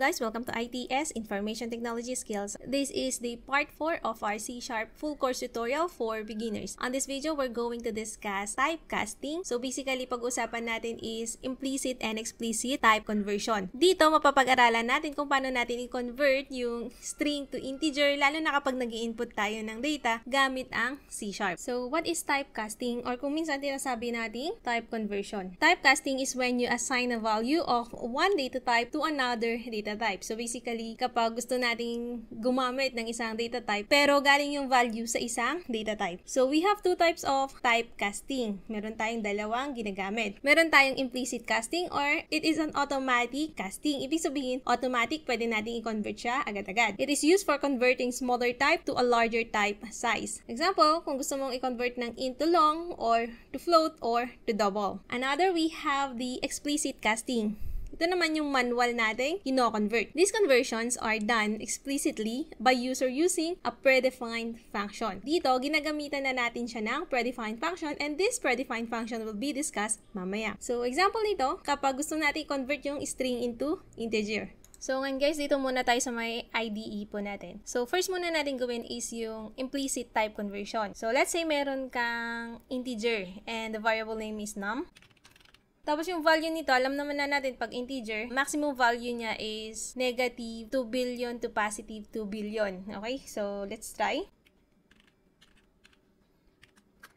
guys, welcome to ITS, Information Technology Skills. This is the part 4 of our C# full course tutorial for beginners. On this video, we're going to discuss typecasting. So basically, pag-usapan natin is implicit and explicit type conversion. Dito, mapapag-aralan natin kung paano natin i-convert yung string to integer, lalo na kapag nag-i-input tayo ng data gamit ang C#. So what is typecasting? Or kung minsan tinasabi natin, type conversion. Typecasting is when you assign a value of one data type to another data type. So basically, kapag gusto nating gumamit ng isang data type, pero galing yung value sa isang data type. So we have two types of typecasting. Meron tayong dalawang ginagamit. Meron tayong implicit casting or it is an automatic casting. Ibig sabihin, automatic, pwede nating i-convert siya agad-agad. It is used for converting smaller type to a larger type size. Example, kung gusto mong i-convert ng int to long or to float or to double. Another, we have the explicit casting. Ito naman yung manual natin, kino-convert. These conversions are done explicitly by user using a predefined function. Dito, ginagamitan na natin siya ng predefined function and this predefined function will be discussed mamaya. So, example nito, kapag gusto natin i-convert yung string into integer. So, ngayon guys, dito muna tayo sa may IDE po natin. So, first muna natin gawin is yung implicit type conversion. So, let's say meron kang integer and the variable name is num. Tapos yung value nito, alam naman na natin pag integer, maximum value niya is negative 2 billion to positive 2 billion. Okay? So, let's try.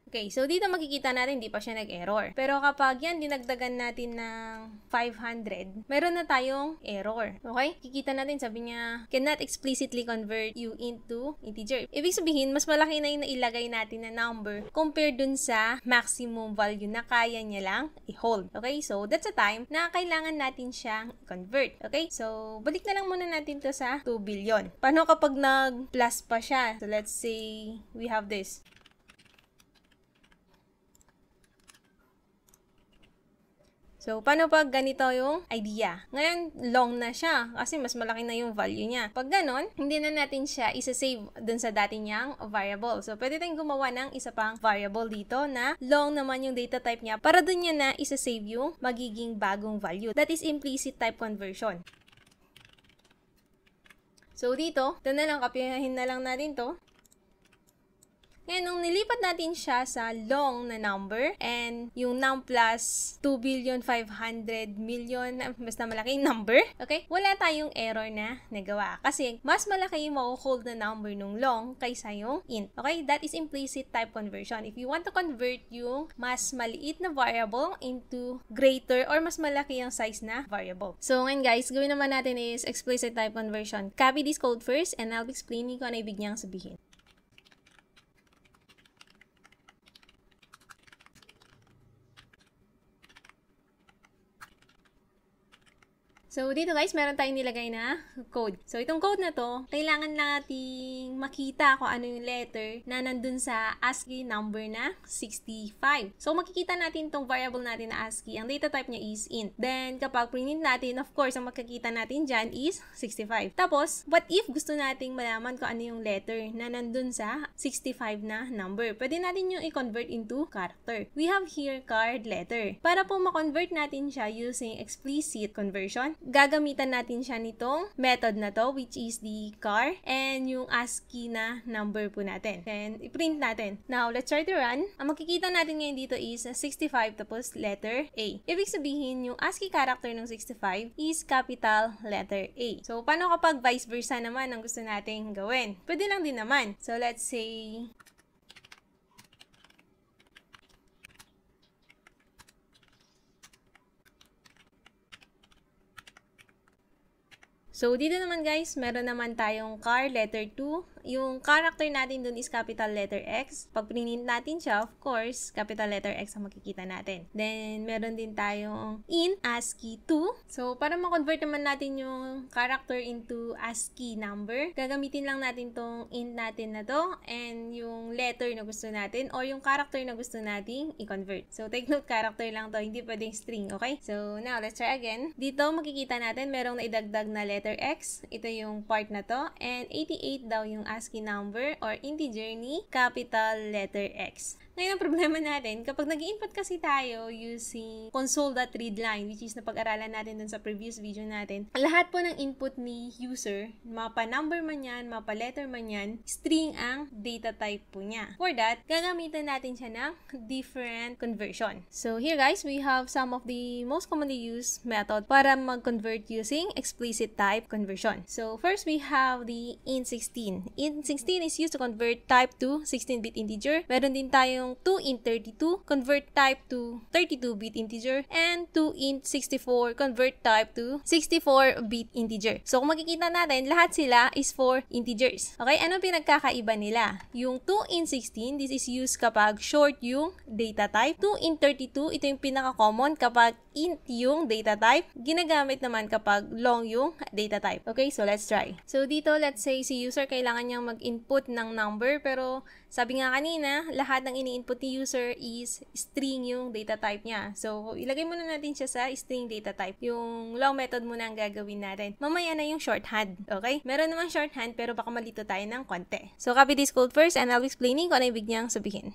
Okay, so dito makikita natin hindi pa siya nag-error. Pero kapag yan dinagdagan natin ng 500, meron na tayong error. Okay? Kikita natin, sabi niya, cannot explicitly convert you into integer. Ibig sabihin, mas malaki na yung nailagay natin na number compared dun sa maximum value na kaya niya lang i-hold. Okay? So, that's a time na kailangan natin siyang i-convert. Okay? So, balik na lang muna natin to sa 2 billion. Paano kapag nag-plus pa siya? So, let's say we have this. So, paano pag ganito yung idea? Ngayon, long na siya kasi mas malaki na yung value niya. Pag ganon, hindi na natin siya isa-save dun sa dati niyang variable. So, pwede tayong gumawa ng isa pang variable dito na long naman yung data type niya para dun niya na isa-save yung magiging bagong value. That is implicit type conversion. So, dito, ito na lang, kopyahin na lang natin to. Ngayon, nung nilipat natin siya sa long na number and yung num plus 2,500,000,000, basta malaking number, okay? Wala tayong error na nagawa. Kasi mas malaki yung mako-hold na number nung long kaysa yung int. Okay? That is implicit type conversion. If you want to convert yung mas maliit na variable into greater or mas malaki yung size na variable. So, ngayon guys, gawin naman natin is explicit type conversion. Copy this code first and I'll be explaining kung ano ibig niyang sabihin. So, dito guys, meron tayong nilagay na code. So, itong code na to, kailangan nating makita kung ano yung letter na nandun sa ASCII number na 65. So, makikita natin itong variable natin na ASCII. Ang data type niya is int. Then, kapag print natin, of course, ang makikita natin dyan is 65. Tapos, what if gusto nating malaman kung ano yung letter na nandun sa 65 na number? Pwede natin yung i-convert into character. We have here card letter. Para po ma-convert natin siya using explicit conversion, gagamitan natin siya nitong method na to, which is the char and yung ASCII na number po natin. Then, i-print natin. Now, let's try to run. Ang makikita natin ngayon dito is 65 tapos letter A. Ibig sabihin, yung ASCII character ng 65 is capital letter A. So, paano kapag vice versa naman ang gusto nating gawin? Pwede lang din naman. So, let's say so, dito naman guys, meron naman tayong char letter 2. Yung character natin dun is capital letter X. Pag pinint natin siya, of course, capital letter X ang makikita natin. Then, meron din tayong int ASCII 2. So, para ma-convert naman natin yung character into ASCII number, gagamitin lang natin tong int natin na to and yung letter na gusto natin or yung character na gusto nating i-convert. So, take note, character lang to, hindi pwedeng string, okay? So, now, let's try again. Dito, makikita natin merong naidagdag na letter X. Ito yung part na to. And 88 daw yung ASCII number or integer ni capital letter X. Ngayon, ang problema natin, kapag nag-input kasi tayo using console.readline, which is napag-aralan natin dun sa previous video natin, lahat po ng input ni user, mapa-number man yan, mapa-letter man yan, string ang data type po niya. For that, gagamitan natin siya ng different conversion. So here guys, we have some of the most commonly used method para mag-convert using explicit type conversion. So first, we have the int16. Int16 is used to convert type to 16-bit integer. Meron din tayong 2int32, convert type to 32-bit integer, and 2int64, convert type to 64-bit integer. So, kung makikita natin, lahat sila is for integers. Okay, ano pinagkakaiba nila? Yung 2int16, this is used kapag short yung data type. 2int32, ito yung pinaka-common kapag int yung data type. Ginagamit naman kapag long yung data type. Okay, so let's try. So, dito, let's say si user kailangan niyang mag-input ng number, pero sabi nga kanina, lahat ng ini-input ni user is string yung data type niya. So, ilagay muna natin siya sa string data type. Yung long method muna ang gagawin natin. Mamaya na yung shorthand. Okay? Meron naman shorthand, pero baka malito tayo ng konti. So, copy this code first and I'll be explaining kung ano ibig niyang sabihin.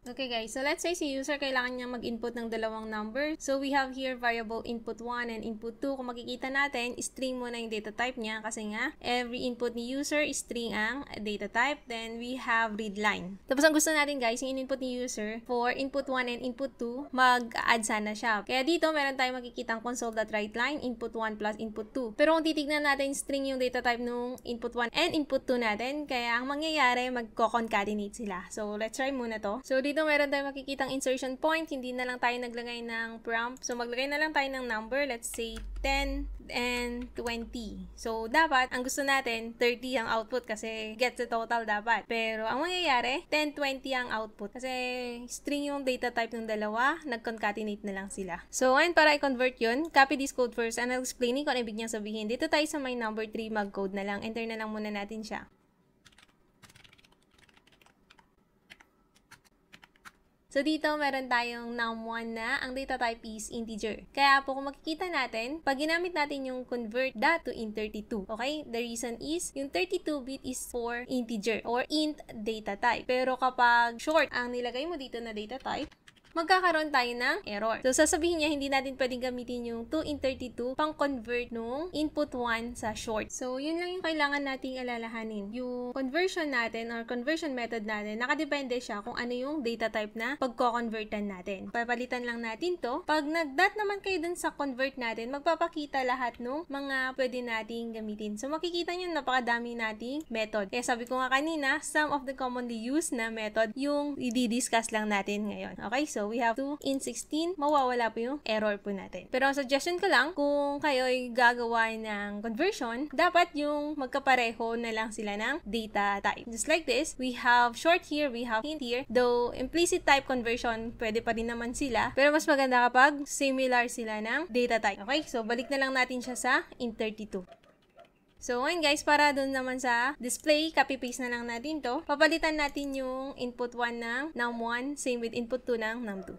Okay guys, so let's say si user kailangan niya mag-input ng dalawang number. So we have here variable input 1 and input 2. Kung makikita natin, string muna yung data type niya kasi nga every input ni user is string ang data type. Then we have read line. Tapos ang gusto natin guys, yung input ni user for input 1 and input 2, mag-add sana siya. Kaya dito meron tayong makikitang console.writeLine, input 1 plus input 2. Pero kung titignan natin string yung data type nung input 1 and input 2 natin, kaya ang mangyayari, magko-concatenate sila. So let's try muna to. So dito meron tayong makikitang insertion point, hindi na lang tayo naglagay ng prompt. So maglagay na lang tayo ng number, let's say 10 and 20. So dapat, ang gusto natin, 30 ang output kasi get the total dapat. Pero ang mangyayari, 10, 20 ang output kasi string yung data type ng dalawa, nag-concatenate na lang sila. So ngayon, para i-convert yun, copy this code first and I'll explain kung ano ibig niyang sabihin. Dito tayo sa my number 3, mag-code na lang. Enter na lang muna natin siya. So, dito meron tayong num1 na ang data type is integer. Kaya po kung makikita natin, pag ginamit natin yung convert that to int32, okay? The reason is, yung 32-bit is for integer or int data type. Pero kapag short ang nilagay mo dito na data type, magkakaroon tayo ng error. So, sasabihin niya, hindi natin pwedeng gamitin yung 2int32 pang convert nung input 1 sa short. So, yun lang yung kailangan nating alalahanin. Yung conversion natin or conversion method natin, nakadepende siya kung ano yung data type na pagko-convertan natin. Papalitan lang natin to. Pag nag-dot naman kayo dun sa convert natin, magpapakita lahat nung mga pwede nating gamitin. So, makikita nyo, napakadami nating method. Kaya sabi ko nga kanina, some of the commonly used na method yung i-discuss lang natin ngayon. Okay? So, we have 2int16, mawawala po yung error po natin. Pero ang suggestion ko lang, kung kayo ay gagawa ng conversion, dapat yung magkapareho na lang sila ng data type. Just like this, we have short here, we have int here. Though implicit type conversion, pwede pa rin naman sila. Pero mas maganda kapag similar sila ng data type. Okay, so balik na lang natin siya sa int32. So, ngayon guys, para dun naman sa display, copy-paste na lang natin to. Papalitan natin yung input 1 ng num1, same with input 2 ng num2.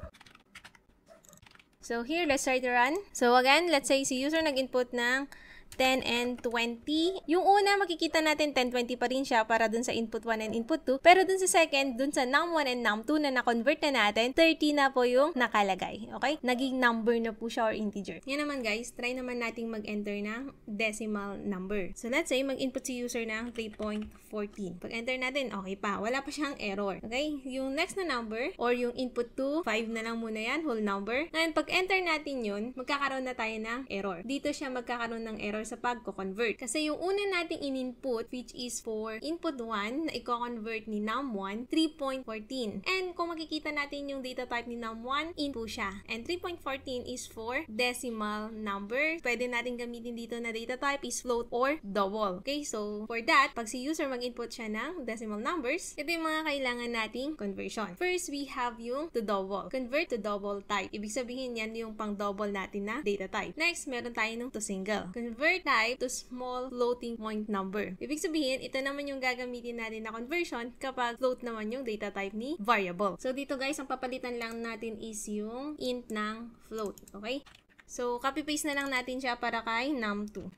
So, here, let's try to run. So, again, let's say si user nag-input ng 10 and 20. Yung una, makikita natin 10, 20 pa rin siya para dun sa input 1 and input 2. Pero dun sa second, dun sa num1 and num2 na na-convert na natin, 30 na po yung nakalagay. Okay? Naging number na po siya or integer. Yan naman guys, try naman nating mag-enter ng decimal number. So let's say, mag-input si user ng 3.14. Pag-enter natin, okay pa. Wala pa siyang error. Okay? Yung next na number, or yung input 2, 5 na lang muna yan, whole number. Ngayon, pag-enter natin yun, magkakaroon na tayo ng error. Dito siya magkakaroon ng error sa pagko-convert. Kasi yung una nating in-input, which is for input 1, na i-convert ni num1, 3.14. And kung makikita natin yung data type ni num1, int po siya. And 3.14 is for decimal number. Pwede natin gamitin dito na data type is float or double. Okay, so for that, pag si user mag-input siya ng decimal numbers, ito yung mga kailangan nating conversion. First, we have yung to double. Convert to double type. Ibig sabihin yan yung pang double natin na data type. Next, meron tayo ng to single. Convert convert type to small floating point number. Ibig sabihin, ito naman yung gagamitin natin na conversion kapag float naman yung data type ni variable. So dito guys, ang papalitan lang natin is yung int ng float. Okay? So copy-paste na lang natin siya para kay num2.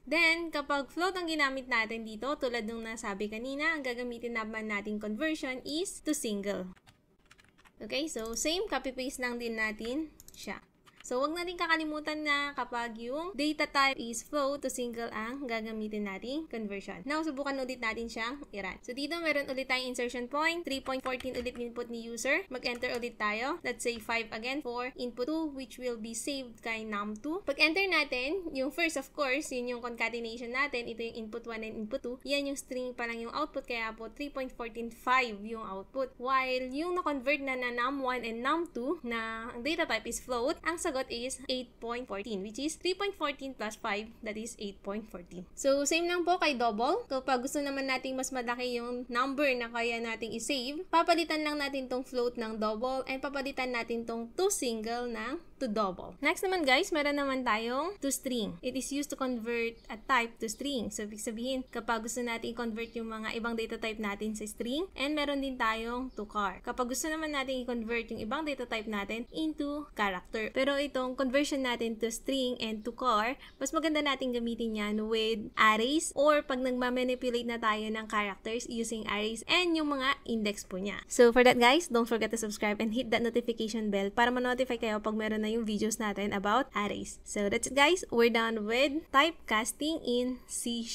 Then, kapag float ang ginamit natin dito, tulad nung nasabi kanina, ang gagamitin naman natin conversion is to single. Okay, so same, copy-paste lang din natin siya. So, wag na rin kakalimutan na kapag yung data type is float to single ang gagamitin nating conversion. Now, subukan ulit natin siyang i-run. So, dito meron ulit tayong insertion point. 3.14 ulit input ni user. Mag-enter ulit tayo. Let's say 5 again for input 2 which will be saved kay num2. Pag-enter natin, yung first of course, yun yung concatenation natin. Ito yung input 1 and input 2. Yan yung string pa lang yung output. Kaya po, 3.145 yung output. While yung na-convert na num1 and num2 na ang data type is float, ang sagot is 8.14 which is 3.14 plus 5, that is 8.14. So same lang po kay double. Kapag gusto naman nating mas malaki yung number na kaya nating i-save, papalitan lang natin tong float ng double and papalitan natin tong to single ng to double. Next naman guys, meron naman tayong to string. It is used to convert a type to string. So ibig sabihin, kapag gusto natin i-convert yung mga ibang data type natin sa string, and meron din tayong to char. Kapag gusto naman natin i-convert yung ibang data type natin into character. Pero itong conversion natin to string and to char, mas maganda natin gamitin yan with arrays or pag nagmamanipulate na tayo ng characters using arrays and yung mga index po niya. So for that guys, don't forget to subscribe and hit that notification bell para ma-notify kayo pag meron na yung videos natin about arrays. So that's it guys, we're done with typecasting in C#.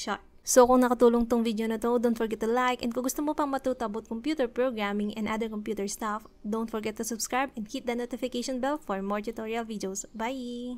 So kung nakatulong tong video na to, don't forget to like, and kung gusto mo pang matuto about computer programming and other computer stuff, don't forget to subscribe and hit the notification bell for more tutorial videos. Bye!